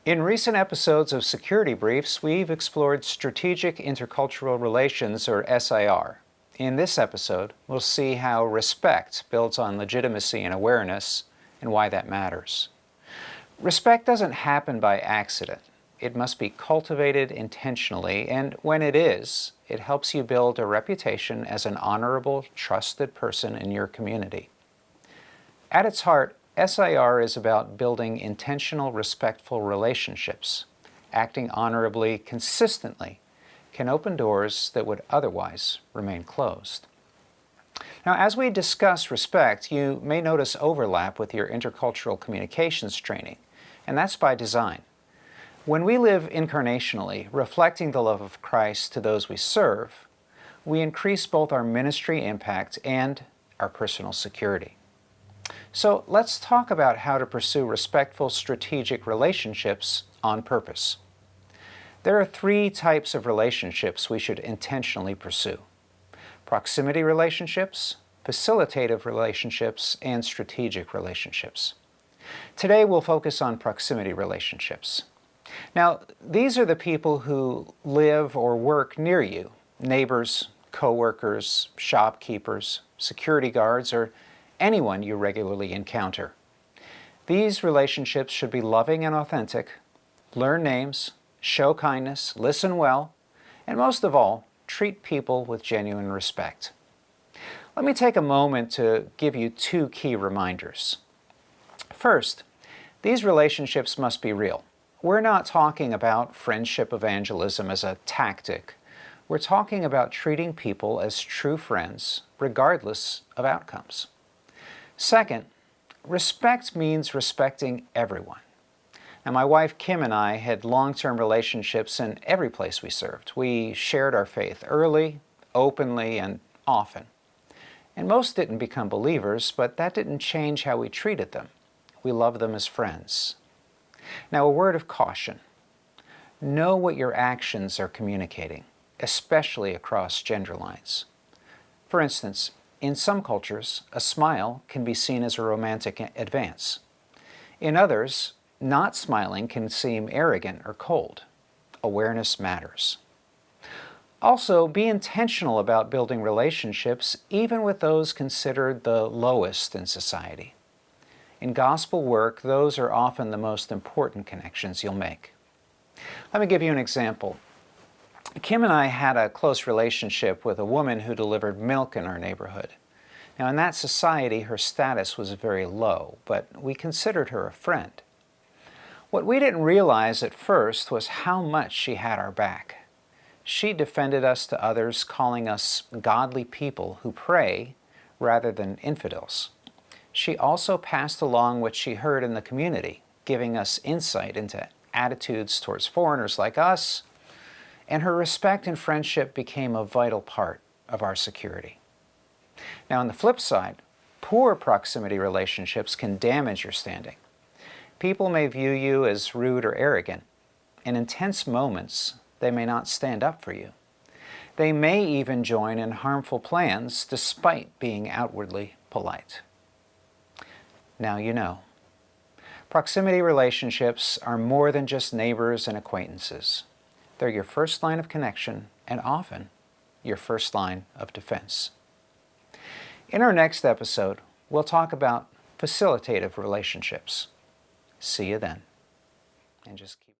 In recent episodes of Security Briefs, we've explored Strategic Intercultural Relations, or SIR. In this episode, we'll see how respect builds on legitimacy and awareness, and why that matters. Respect doesn't happen by accident. It must be cultivated intentionally, and when it is, it helps you build a reputation as an honorable, trusted person in your community. At its heart, SIR is about building intentional, respectful relationships. Acting honorably, consistently, can open doors that would otherwise remain closed. Now, as we discuss respect, you may notice overlap with your intercultural communications training, and that's by design. When we live incarnationally, reflecting the love of Christ to those we serve, we increase both our ministry impact and our personal security. So let's talk about how to pursue respectful strategic relationships on purpose. There are three types of relationships we should intentionally pursue: proximity relationships, facilitative relationships, and strategic relationships. Today we'll focus on proximity relationships. Now, these are the people who live or work near you: neighbors, co-workers, shopkeepers, security guards, or anyone you regularly encounter. These relationships should be loving and authentic, learn names, show kindness, listen well, and most of all, treat people with genuine respect. Let me take a moment to give you two key reminders. First, these relationships must be real. We're not talking about friendship evangelism as a tactic. We're talking about treating people as true friends, regardless of outcomes. Second, respect means respecting everyone. Now, my wife Kim and I had long-term relationships in every place we served. We shared our faith early, openly, and often. And most didn't become believers, but that didn't change how we treated them. We loved them as friends. Now, a word of caution. Know what your actions are communicating, especially across gender lines. For instance, in some cultures, a smile can be seen as a romantic advance. In others, not smiling can seem arrogant or cold. Awareness matters. Also, be intentional about building relationships even with those considered the lowest in society. In gospel work, those are often the most important connections you'll make. Let me give you an example. Kim and I had a close relationship with a woman who delivered milk in our neighborhood. Now, in that society, her status was very low, but we considered her a friend. What we didn't realize at first was how much she had our back. She defended us to others, calling us godly people who pray rather than infidels. She also passed along what she heard in the community, giving us insight into attitudes towards foreigners like us, and her respect and friendship became a vital part of our security. Now, on the flip side, poor proximity relationships can damage your standing. People may view you as rude or arrogant. In intense moments, they may not stand up for you. They may even join in harmful plans despite being outwardly polite. Now you know. Proximity relationships are more than just neighbors and acquaintances. They're your first line of connection and often your first line of defense. In our next episode, we'll talk about facilitative relationships. See you then. And just keep